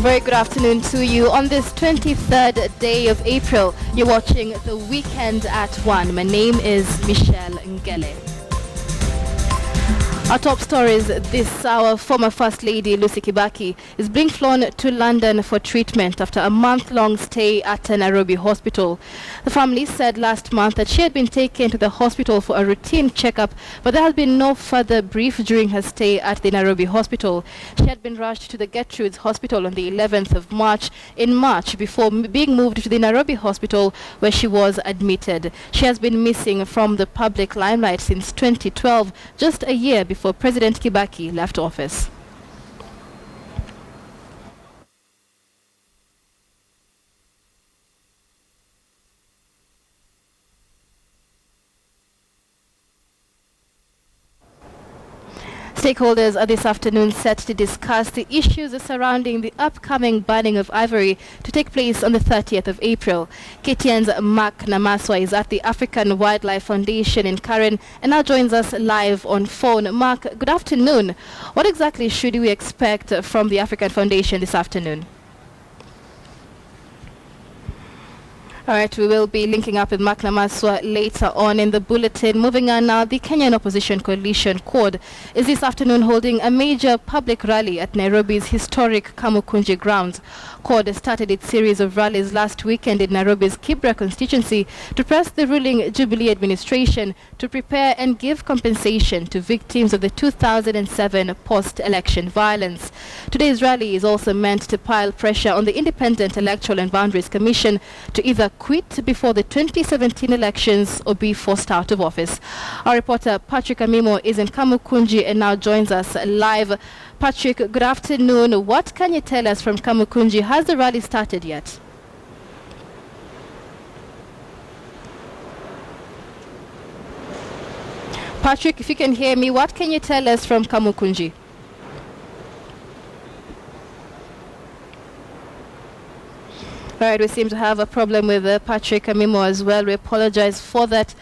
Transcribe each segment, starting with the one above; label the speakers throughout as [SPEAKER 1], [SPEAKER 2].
[SPEAKER 1] A very good afternoon to you. On this 23rd day of April, you're watching The Weekend at 1. My name is Michelle Ngele. Our top stories this hour: former First Lady Lucy Kibaki is being flown to London for treatment after a month-long stay at a Nairobi hospital. The family said last month that she had been taken to the hospital for a routine checkup, but there has been no further brief during her stay at the Nairobi hospital. She had been rushed to the Gertrude's Hospital on the 11th of March before being moved to the Nairobi hospital where she was admitted. She has been missing from the public limelight since 2012, just a year before President Kibaki left office. Stakeholders are this afternoon set to discuss the issues surrounding the upcoming burning of ivory to take place on the 30th of April. KTN's Mark Namaswa is at the African Wildlife Foundation in Karen and now joins us live on phone. Mark, good afternoon. What exactly should we expect from the African Foundation this afternoon? All right, we will be linking up with Mark Namaswa later on in the bulletin. Moving on now, the Kenyan Opposition Coalition, CORD, is this afternoon holding a major public rally at Nairobi's historic Kamukunji grounds. CORD started its series of rallies last weekend in Nairobi's Kibra constituency to press the ruling Jubilee administration to prepare and give compensation to victims of the 2007 post-election violence. Today's rally is also meant to pile pressure on the Independent Electoral and Boundaries Commission to either quit before the 2017 elections or be forced out of office. Our reporter Patrick Amimo is in Kamukunji and now joins us live. Patrick, good afternoon. What can you tell us from Kamukunji? Has the rally started yet? Patrick, if you can hear me, what can you tell us from Kamukunji? All right, we seem to have a problem with Patrick Amimo as well. We apologize for that.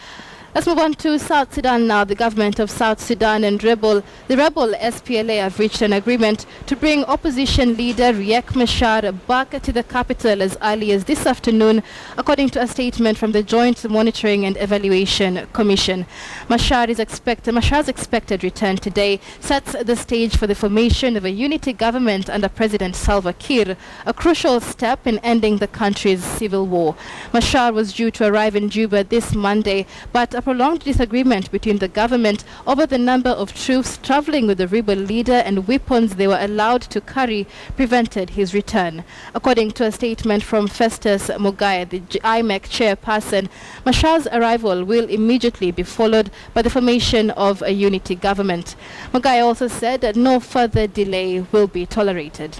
[SPEAKER 1] Let's move on to South Sudan now. The government of South Sudan and the rebel SPLA have reached an agreement to bring opposition leader Riek Machar back to the capital as early as this afternoon, according to a statement from the Joint Monitoring and Evaluation Commission. Machar's expected return today sets the stage for the formation of a unity government under President Salva Kiir, a crucial step in ending the country's civil war. Machar was due to arrive in Juba this Monday, but a prolonged disagreement between the government over the number of troops traveling with the rebel leader and weapons they were allowed to carry prevented his return. According to a statement from Festus Mugai, the IMEC chairperson, Machar's arrival will immediately be followed by the formation of a unity government. Mugai also said that no further delay will be tolerated.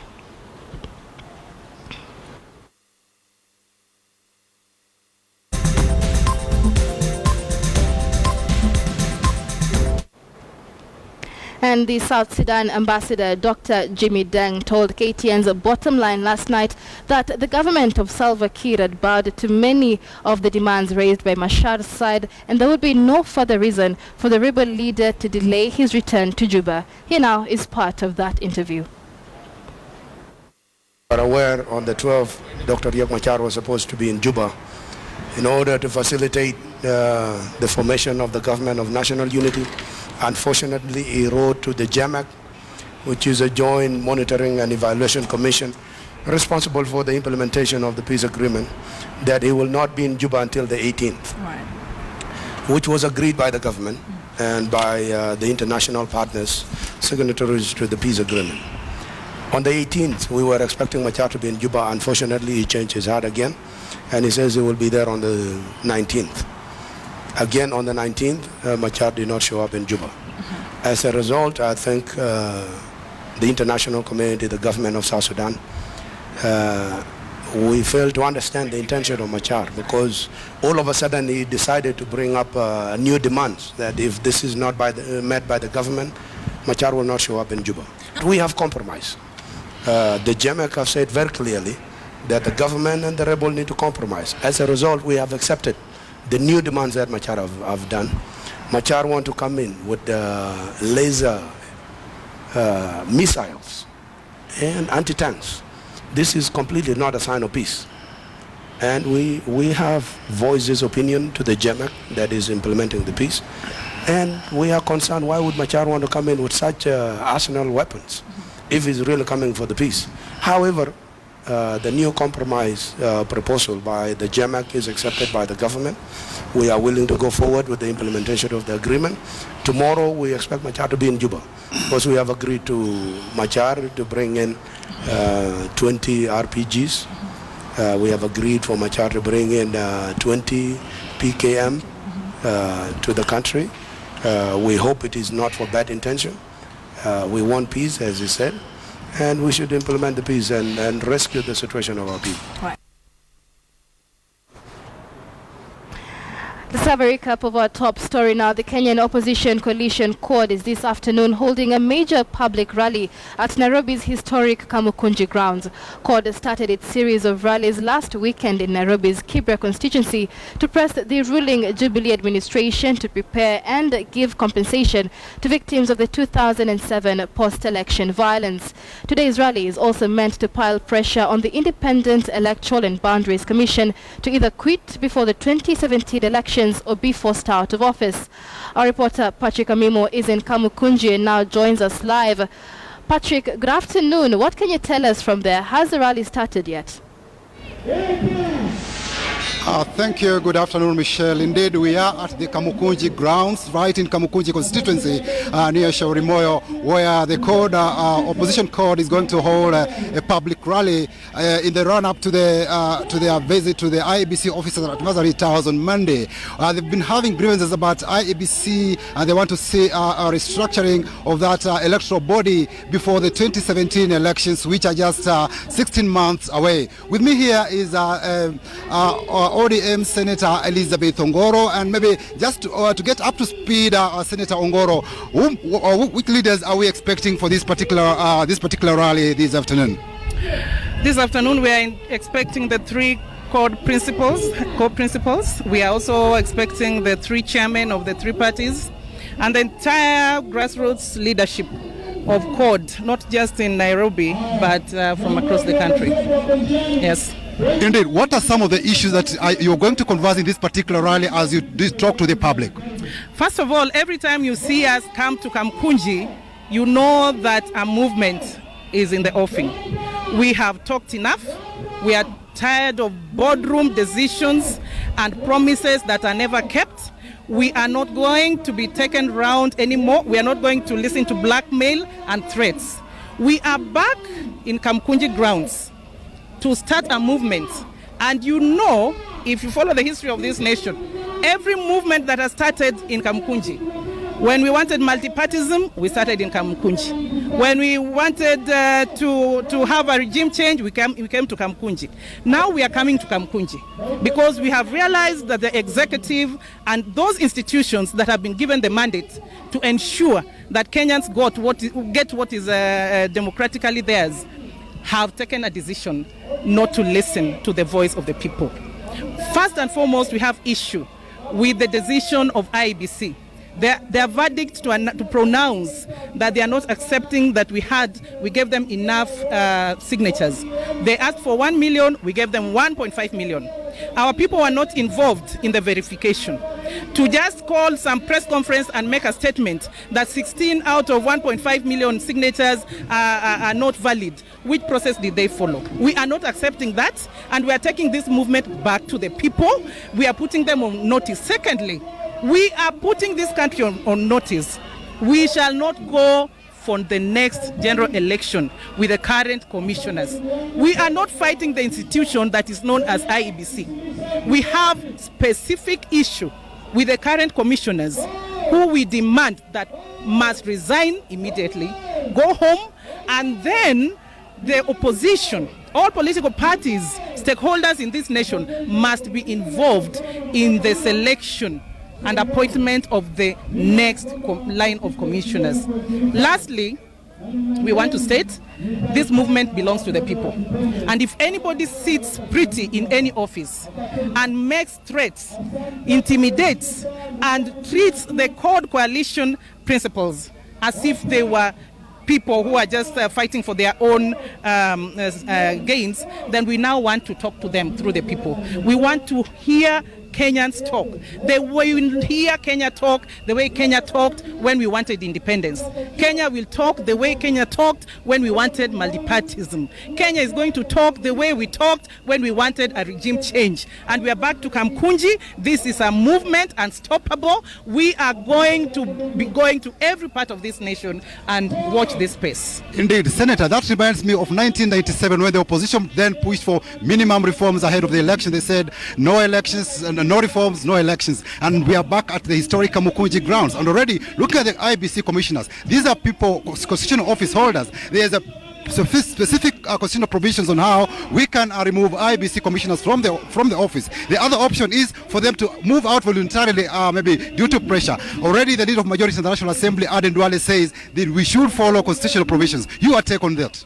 [SPEAKER 1] And the South Sudan ambassador, Dr. Jimmy Deng, told KTN's Bottom Line last night that the government of Salva Kiir had bowed to many of the demands raised by Machar's side, and there would be no further reason for the rebel leader to delay his return to Juba. Here now is part of that interview.
[SPEAKER 2] We are aware on the 12th, Dr. Riek Machar was supposed to be in Juba in order to facilitate the formation of the government of national unity. Unfortunately, he wrote to the JAMAC, which is a Joint Monitoring and Evaluation Commission responsible for the implementation of the peace agreement, that he will not be in Juba until the 18th, right, which was agreed by the government and by the international partners, signatories to the peace agreement. On the 18th, we were expecting Machar to be in Juba. Unfortunately, he changed his heart again, and he says he will be there on the 19th. Again, on the 19th, Machar did not show up in Juba. As a result, I think the international community, the government of South Sudan, we failed to understand the intention of Machar, because all of a sudden he decided to bring up new demands that if this is not met by the government, Machar will not show up in Juba. We have compromised. The JAMAC have said very clearly that the government and the rebel need to compromise. As a result, we have accepted the new demands that Machar have done. Machar want to come in with laser missiles and anti-tanks this is completely not a sign of peace. And we have voiced this opinion to the JEMAC that is implementing the peace. And we are concerned, why would Machar want to come in with such arsenal weapons if he's really coming for the peace? However, the new compromise proposal by the JEMAC is accepted by the government. We are willing to go forward with the implementation of the agreement. Tomorrow we expect Machar to be in Juba, because we have agreed to Machar to bring in 20 RPGs. We have agreed for Machar to bring in 20 PKM to the country. We hope it is not for bad intention. We want peace, as he said, and we should implement the peace and rescue the situation of our people.
[SPEAKER 1] Right. Let's have a recap of our top story now. The Kenyan Opposition Coalition CORD is this afternoon holding a major public rally at Nairobi's historic Kamukunji grounds. CORD started its series of rallies last weekend in Nairobi's Kibra constituency to press the ruling Jubilee administration to prepare and give compensation to victims of the 2007 post-election violence. Today's rally is also meant to pile pressure on the Independent Electoral and Boundaries Commission to either quit before the 2017 election or be forced out of office. Our reporter Patrick Amimo is in Kamukunji and now joins us live. Patrick, good afternoon. What can you tell us from there? Has the rally started yet?
[SPEAKER 3] Thank you. Good afternoon, Michelle. Indeed, we are at the Kamukunji grounds, right in Kamukunji constituency, near Shauri Moyo, where the CORD, opposition CORD, is going to hold a public rally in the run-up to their visit to the IEBC offices at Mazarit House on Monday. They've been having grievances about IEBC, and they want to see a restructuring of that electoral body before the 2017 elections, which are just 16 months away. With me here is ODM Senator Elizabeth Ongoro, and maybe just to get up to speed, Senator Ongoro, which leaders are we expecting for this particular rally this afternoon?
[SPEAKER 4] This afternoon we are expecting the three core principals. We are also expecting the three chairmen of the three parties and the entire grassroots leadership of CORD, not just in Nairobi, but from across the country. Yes.
[SPEAKER 3] Indeed. What are some of the issues that you're going to converse in this particular rally as you talk to the public?
[SPEAKER 4] First of all, every time you see us come to Kamukunji, you know that a movement is in the offing. We have talked enough. We are tired of boardroom decisions and promises that are never kept. We are not going to be taken round anymore. We are not going to listen to blackmail and threats. We are back in Kamukunji grounds to start a movement. And you know, if you follow the history of this nation, every movement that has started in Kamukunji, when we wanted multipartism, we started in Kamukunji. When we wanted to have a regime change, we came to Kamukunji. Now we are coming to Kamukunji because we have realized that the executive and those institutions that have been given the mandate to ensure that Kenyans get what is democratically theirs have taken a decision not to listen to the voice of the people. First and foremost, we have issue with the decision of IEBC. Their verdict to pronounce that they are not accepting that we gave them enough signatures. They asked for 1 million, we gave them 1.5 million. Our people were not involved in the verification. To just call some press conference and make a statement that 16 out of 1.5 million signatures are not valid, which process did they follow? We are not accepting that, and we are taking this movement back to the people. We are putting them on notice. Secondly, we are putting this country on notice. We shall not go for the next general election with the current commissioners. We are not fighting the institution that is known as IEBC. We have specific issue with the current commissioners who we demand that must resign immediately, go home, and then the opposition, all political parties, stakeholders in this nation must be involved in the selection and appointment of the next line of commissioners. Lastly, we want to state this movement belongs to the people. And if anybody sits pretty in any office and makes threats, intimidates, and treats the CORD coalition principles as if they were people who are just fighting for their own gains, then we now want to talk to them through the people. We want to hear Kenyans talk. The way we hear Kenya talk, the way Kenya talked when we wanted independence. Kenya will talk the way Kenya talked when we wanted multipartyism. Kenya is going to talk the way we talked when we wanted a regime change. And we are back to Kamkunji. This is a movement, unstoppable. We are going to be going to every part of this nation and watch this space.
[SPEAKER 3] Indeed, Senator, that reminds me of 1997 when the opposition then pushed for minimum reforms ahead of the election. They said no elections, no reforms, no elections. And we are back at the historic Kamukunji grounds. And already, look at the IBC commissioners. These are people, constitutional office holders. There's a specific constitutional provisions on how we can remove IBC commissioners from the office. The other option is for them to move out voluntarily, maybe due to pressure. Already the leader of majority in the National Assembly, Aden Duale, says that we should follow constitutional provisions. Your take on that?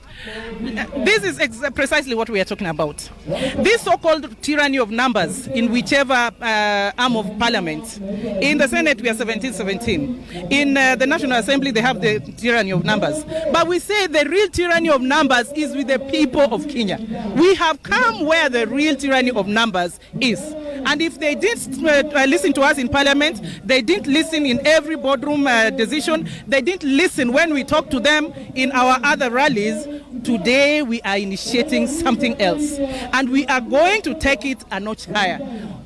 [SPEAKER 4] This is precisely what we are talking about. This so-called tyranny of numbers in whichever arm of parliament. In the Senate, we are 17-17. In the National Assembly, they have the tyranny of numbers. But we say the real tyranny of numbers is with the people of Kenya. We have come where the real tyranny of numbers is. And if they didn't listen to us in parliament, they didn't listen in every boardroom decision, they didn't listen when we talk to them in our other rallies, today we are initiating something else. And we are going to take it a notch higher.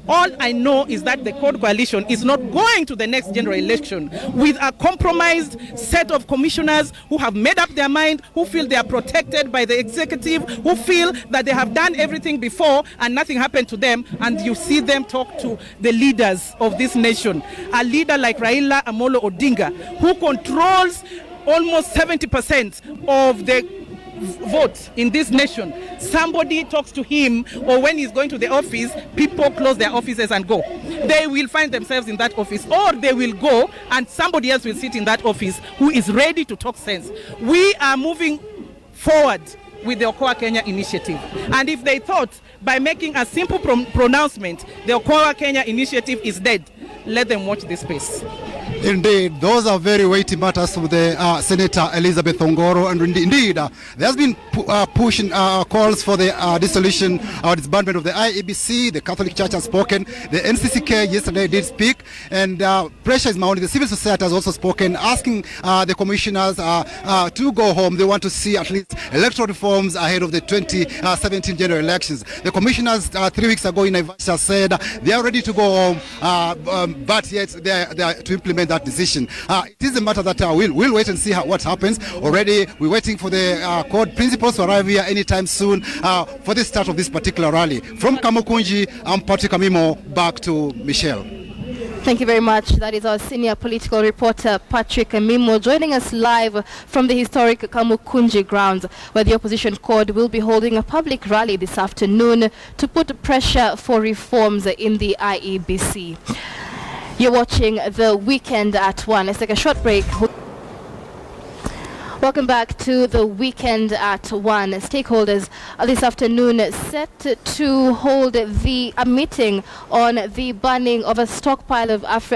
[SPEAKER 4] All I know is that the Code Coalition is not going to the next general election with a compromised set of commissioners who have made up their mind, who feel they are protected by the executive, who feel that they have done everything before and nothing happened to them. And you see them talk to the leaders of this nation. A leader like Raila Amolo Odinga, who controls almost 70% of the vote in this nation. Somebody talks to him, or when he's going to the office, people close their offices and go. They will find themselves in that office, or they will go and somebody else will sit in that office who is ready to talk sense. We are moving forward with the Okoa Kenya initiative. And if they thought by making a simple pronouncement, the Okoa Kenya initiative is dead, let them watch this space.
[SPEAKER 3] Indeed, those are very weighty matters from the Senator Elizabeth Ongoro, and indeed, there has been pushing calls for the dissolution or disbandment of the IEBC. The Catholic Church has spoken. The NCCK yesterday did speak, and pressure is mounting. The civil society has also spoken, asking the commissioners to go home. They want to see at least electoral reforms ahead of the 2017 general elections. The commissioners 3 weeks ago in Naivasha said they are ready to go home, but yet they are to implement that decision. It is a matter that we'll wait and see what happens. Already we're waiting for the code principals to arrive here anytime soon for the start of this particular rally. From Kamukunji, I'm Patrick Amimo, back to Michelle.
[SPEAKER 1] Thank you very much. That is our senior political reporter, Patrick Amimo, joining us live from the historic Kamukunji grounds, where the opposition code will be holding a public rally this afternoon to put pressure for reforms in the IEBC. You're watching The Weekend at 1. Let's take a short break. Welcome back to The Weekend at 1. Stakeholders this afternoon set to hold a meeting on the banning of a stockpile of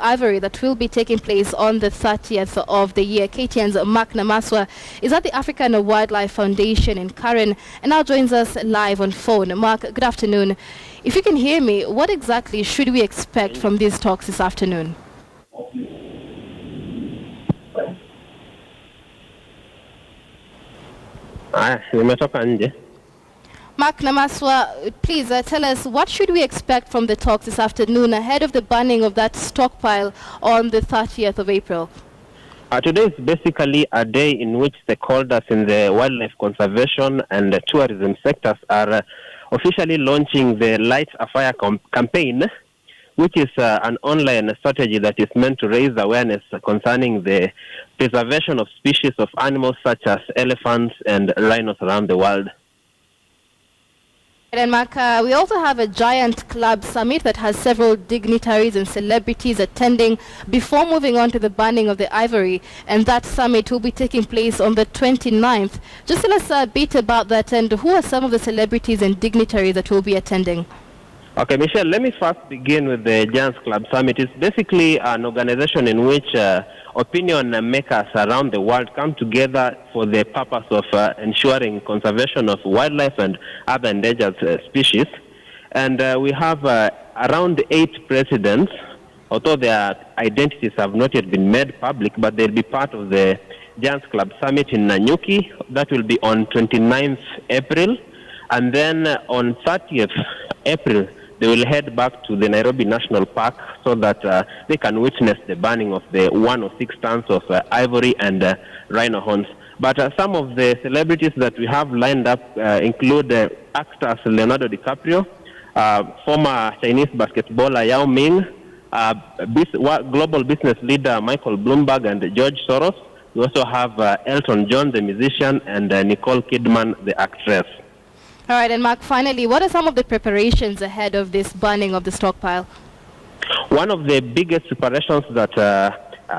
[SPEAKER 1] ivory that will be taking place on the 30th of the year. KTN's Mark Namaswa is at the African Wildlife Foundation in Karen and now joins us live on phone. Mark, good afternoon. If you can hear me, what exactly should we expect from these talks this afternoon? Mark Namaswa, please tell us, what should we expect from the talks this afternoon ahead of the banning of that stockpile on the 30th of April?
[SPEAKER 5] Today is basically a day in which stakeholders in the wildlife conservation and the tourism sectors are officially launching the Light a Fire campaign, which is an online strategy that is meant to raise awareness concerning the preservation of species of animals such as elephants and rhinos around the world.
[SPEAKER 1] And Mark, we also have a giant club summit that has several dignitaries and celebrities attending before moving on to the banning of the ivory, and that summit will be taking place on the 29th. Just tell us a bit about that, and who are some of the celebrities and dignitaries that will be attending?
[SPEAKER 5] Okay, Michelle, let me first begin with the Giants Club Summit. It's basically an organization in which opinion makers around the world come together for the purpose of ensuring conservation of wildlife and other endangered species. And we have around 8 presidents, although their identities have not yet been made public, but they'll be part of the Giants Club Summit in Nanyuki. That will be on 29th April. And then on 30th April, they will head back to the Nairobi National Park so that they can witness the burning of the 106 tons of ivory and rhino horns. But some of the celebrities that we have lined up include actors Leonardo DiCaprio, former Chinese basketballer Yao Ming, global business leader Michael Bloomberg and George Soros. We also have Elton John, the musician, and Nicole Kidman, the actress.
[SPEAKER 1] All right, and Mark, finally, what are some of the preparations ahead of this burning of the stockpile?
[SPEAKER 5] One of the biggest preparations that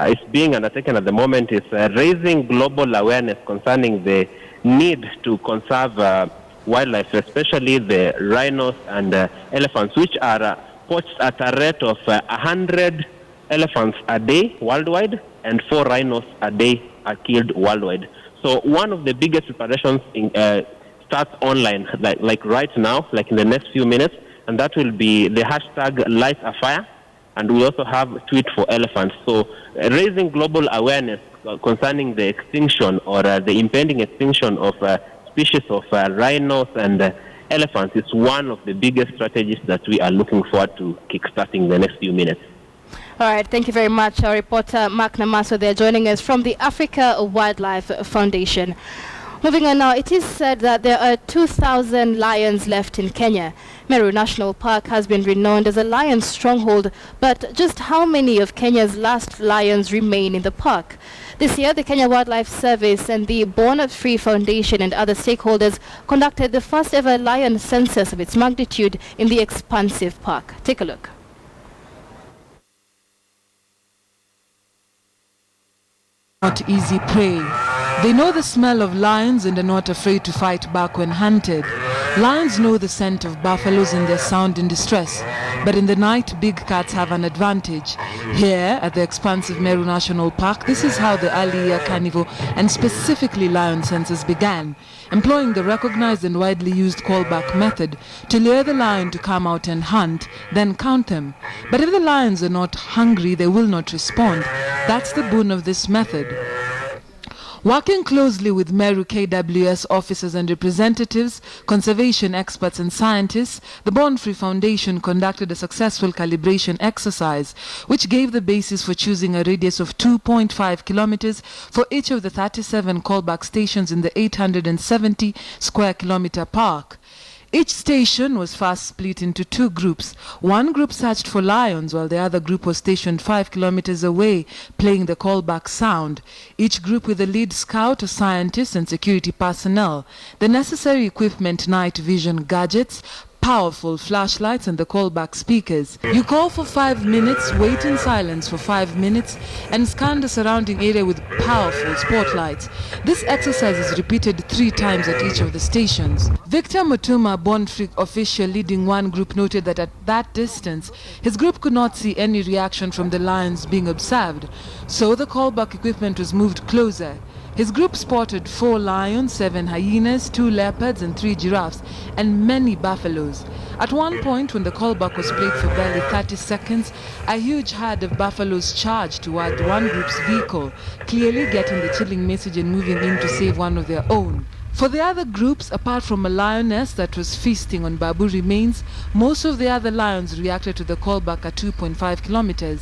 [SPEAKER 5] is being undertaken at the moment is raising global awareness concerning the need to conserve wildlife, especially the rhinos and elephants, which are poached at a rate of 100 elephants a day worldwide, and 4 rhinos a day are killed worldwide. So one of the biggest preparations starts online, like right now, like in the next few minutes, and that will be the hashtag Light a Fire, and we also have Tweet for Elephants. So raising global awareness concerning the extinction or the impending extinction of species of rhinos and elephants is one of the biggest strategies that we are looking forward to kickstarting the next few minutes.
[SPEAKER 1] All right, thank you very much. Our reporter Mark Namaso there joining us from the Africa Wildlife Foundation. Moving on now, it is said that there are 2,000 lions left in Kenya. Meru National Park has been renowned as a lion stronghold, but just how many of Kenya's last lions remain in the park? This year, the Kenya Wildlife Service and the Born Free Foundation and other stakeholders conducted the first ever lion census of its magnitude in the expansive park. Take a look.
[SPEAKER 6] Not easy prey. They know the smell of lions and are not afraid to fight back when hunted. Lions know the scent of buffaloes and their sound in distress, but in the night big cats have an advantage. Here at the expansive Meru National Park, this is how the early year carnival and specifically lion census began, employing the recognized and widely used callback method to lure the lion to come out and hunt, then count them. But if the lions are not hungry, they will not respond. That's the boon of this method. Working closely with Meru KWS officers and representatives, conservation experts and scientists, the Born Free Foundation conducted a successful calibration exercise, which gave the basis for choosing a radius of 2.5 kilometers for each of the 37 callback stations in the 870 square kilometer park. Each station was first split into 2 groups. One group searched for lions while the other group was stationed 5 kilometers away, playing the callback sound. Each group with a lead scout, a scientist and security personnel. The necessary equipment, night vision gadgets, powerful flashlights and the callback speakers. You call for 5 minutes, wait in silence for 5 minutes and scan the surrounding area with powerful spotlights. This exercise is repeated 3 times at each of the stations. Victor Mutuma, Born Free official leading one group, noted that at that distance, his group could not see any reaction from the lions being observed, so the callback equipment was moved closer. His group spotted 4 lions, 7 hyenas, 2 leopards and 3 giraffes, and many buffaloes. At one point, when the callback was played for barely 30 seconds, a huge herd of buffaloes charged toward one group's vehicle, clearly getting the chilling message and moving in to save one of their own. For the other groups, apart from a lioness that was feasting on babu remains, most of the other lions reacted to the callback at 2.5 kilometers.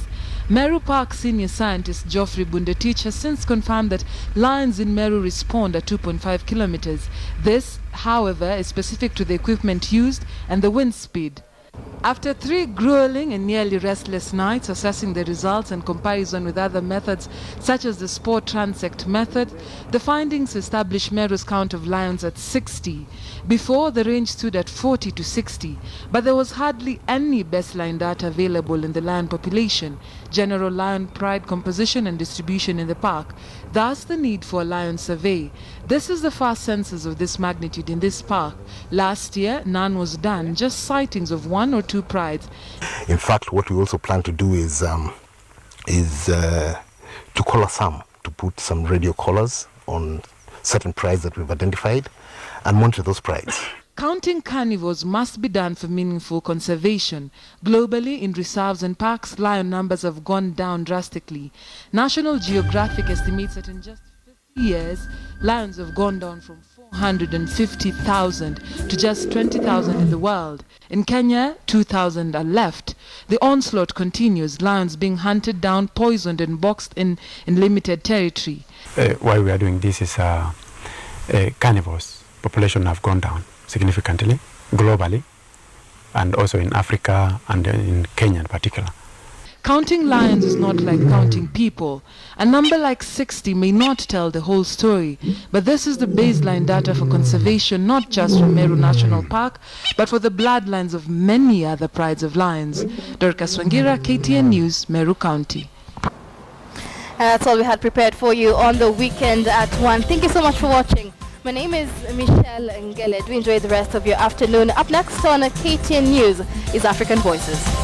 [SPEAKER 6] Meru Park senior scientist Geoffrey Bundetich has since confirmed that lions in Meru respond at 2.5 kilometers. This, however, is specific to the equipment used and the wind speed. After 3 grueling and nearly restless nights assessing the results and comparison with other methods such as the sport transect method, the findings established Meru's count of lions at 60. Before, the range stood at 40 to 60, but there was hardly any baseline data available in the lion population. general lion pride composition and distribution in the park, thus the need for a lion survey. This is the first census of this magnitude in this park. Last year, none was done, just sightings of 1 or 2 prides.
[SPEAKER 7] In fact, what we also plan to do is to collar some, to put some radio collars on certain prides that we've identified and monitor those prides.
[SPEAKER 6] Counting carnivores must be done for meaningful conservation. Globally, in reserves and parks, lion numbers have gone down drastically. National Geographic estimates that in just 50 years, lions have gone down from 450,000 to just 20,000 in the world. In Kenya, 2,000 are left. The onslaught continues, lions being hunted down, poisoned and boxed in limited territory.
[SPEAKER 8] Why we are doing this is carnivores population have gone down significantly globally, and also in Africa and in Kenya in particular.
[SPEAKER 6] Counting lions is not like counting people. A number like 60 may not tell the whole story, but this is the baseline data for conservation, not just for Meru National Park, but for the bloodlines of many other prides of lions. Dorcas Wangira, KTN News, Meru County.
[SPEAKER 1] And that's all we had prepared for you on the weekend at 1. Thank you so much for watching. My name is Michelle Ngele. Do enjoy the rest of your afternoon. Up next on KTN News is African Voices.